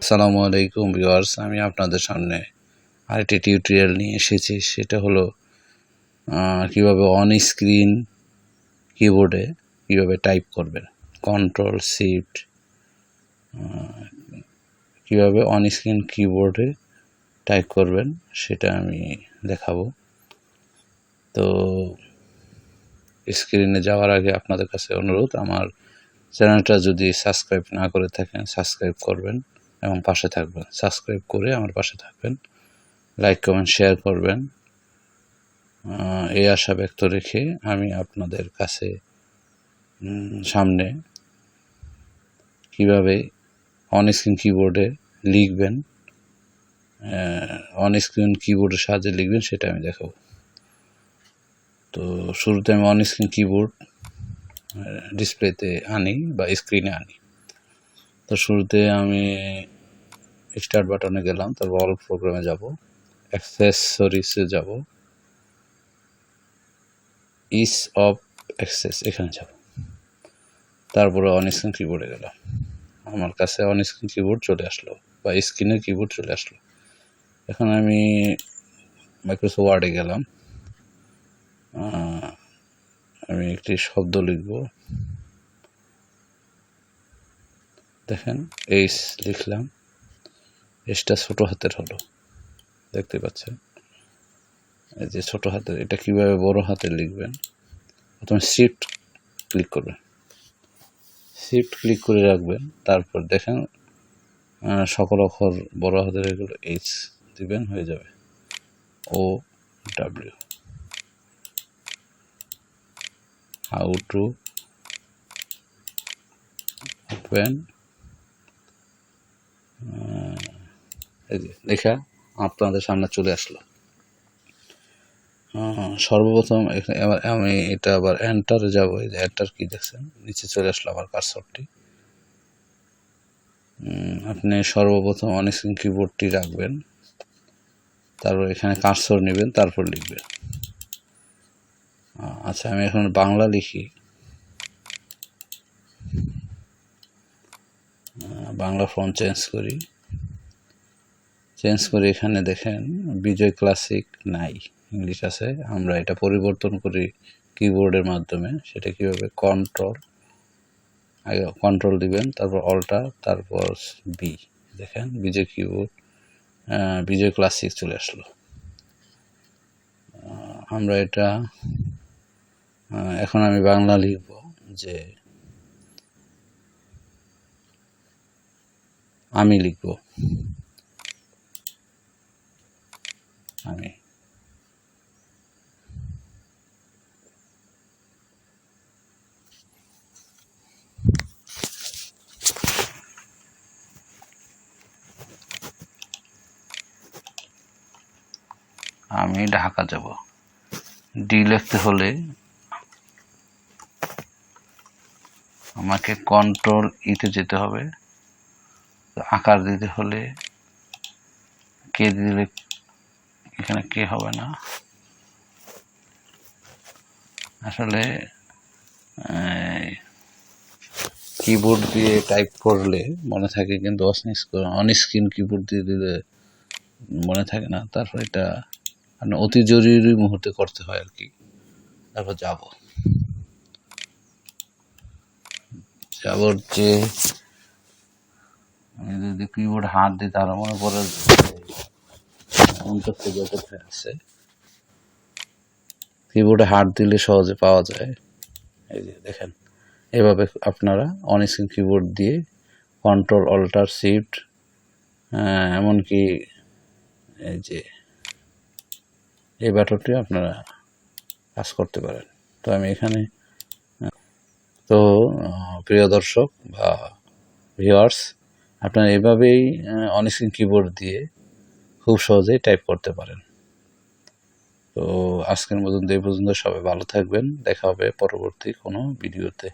আসসালামু আলাইকুম ভিউয়ার্স, আমি আপনাদের সামনে আরেকটি টিউটোরিয়াল নিয়ে এসেছি। সেটা হলো কিভাবে অন স্ক্রিন কিবোর্ডে কিভাবে টাইপ করবেন, কন্ট্রোল শিফট কিভাবে অন স্ক্রিন কিবোর্ডে টাইপ করবেন সেটা আমি দেখাবো। তো স্ক্রিনে যাওয়ার আগে আপনাদের কাছে অনুরোধ, আমার চ্যানেলটা যদি সাবস্ক্রাইব না করে থাকেন সাবস্ক্রাইব করবেন এবং পাশে থাকবেন। সাবস্ক্রাইব করে আমার পাশে থাকবেন, লাইক কমেন্ট শেয়ার করবেন। এই আশা ব্যক্ত রেখে আমি আপনাদের কাছে সামনে কিভাবে অন স্ক্রিন কিবোর্ডে লিখবেন, অন স্ক্রিন কিবোর্ডের সাহায্যে লিখবেন সেটা আমি দেখাবো। তো শুরুতে আমি অন স্ক্রিন কিবোর্ড ডিসপ্লেতে আনি বা স্ক্রিনে আনি। তো শুরুতে আমি স্টার্ট বাটনে গেলাম, তারপর অল প্রোগ্রামে যাব, অ্যাক্সেসরিজে যাব, ইজ অফ অ্যাক্সেস এখানে যাব, তারপরে অন স্ক্রিন কিবোর্ডে গেলাম। আমার কাছে অন স্ক্রিন কিবোর্ড চলে আসলো বা স্ক্রিনের কিবোর্ড চলে আসলো। এখন আমি মাইক্রোসফট ওয়ার্ডে গেলাম, আমি একটি শব্দ লিখব। দেখেন এইচ লিখলাম, এইচটা ছোট হাতের হলো, দেখতে পাচ্ছেন এই যে ছোট হাতের। এটা কিভাবে বড় হাতের লিখবেন, প্রথমে শিফট ক্লিক করবেন, শিফট ক্লিক করে রাখবেন, তারপর দেখেন সকল অক্ষর বড় হাতের এগুলো এইচ দিবেন, হয়ে যাবে O W. How to open, এই যে লেখা আপনাদের সামনে চলে আসলো। সর্বপ্রথম আমি এটা আবার এন্টারে যাবো। এই যে এন্টার কি দেখছেন, নিচে চলে আসলো আমার কার্সরটি। আপনি সর্বপ্রথম অন স্ক্রিন কিবোর্ডটি রাখবেন, তারপর এখানে কার্সর নেবেন, তারপর লিখবেন। আচ্ছা, আমি এখন বাংলা লিখি, বাংলা ফন্ট চেঞ্জ করি। এখানে দেখেন বিজয় ক্লাসিক নাই, ইংলিশ আছে। আমরা এটা পরিবর্তন করি কিবোর্ডের মাধ্যমে। সেটা কিভাবে, আগে কন্ট্রোল দিবেন, তারপর অল্টার, তারপর বি। দেখেন বিজয় কিবোর্ড, বিজয় ক্লাসিক চলে আসলো। আমরা এটা এখন আমি বাংলা লিখব, যে আমি লিখব, আমি। আমি ঢাকা যাব। ডি লিখতে হলে আমাকে কন্ট্রোল ইতে যেতে হবে। আকার দিতে হলে কে দিলে, এখানে কে হবে না আসলে। কিবোর্ড দিয়ে টাইপ করলে মনে থাকে, কিন্তু অন স্ক্রিন কিবোর্ড দিয়ে দিলে মনে থাকে না। তারপর এটা অতি জরুরি মুহূর্তে করতে হয় আর কি। তারপর যাবর যে আমি যদি কিবোর্ড হাত দিই তাহলে মনে পড়ে কোথায় আছে। কিবোর্ডে হাত দিলে সহজে পাওয়া যায়। এই যে দেখেন, এভাবে আপনারা অন স্ক্রিন কিবোর্ড দিয়ে কন্ট্রোল অল্টার শিফট, এমনকি এই যে এই বাটনটি আপনারা কাজ করতে পারেন। তো আমি এখানে, তো প্রিয় দর্শক বা ভিউয়ার্স, আপনারা এভাবেই অন স্ক্রিন কিবোর্ড দিয়ে খুব সহজেই টাইপ করতে পারেন। তো আজকের মতন এই পর্যন্ত, সবাই ভালো থাকবেন, দেখা হবে পরবর্তী কোনো ভিডিওতে।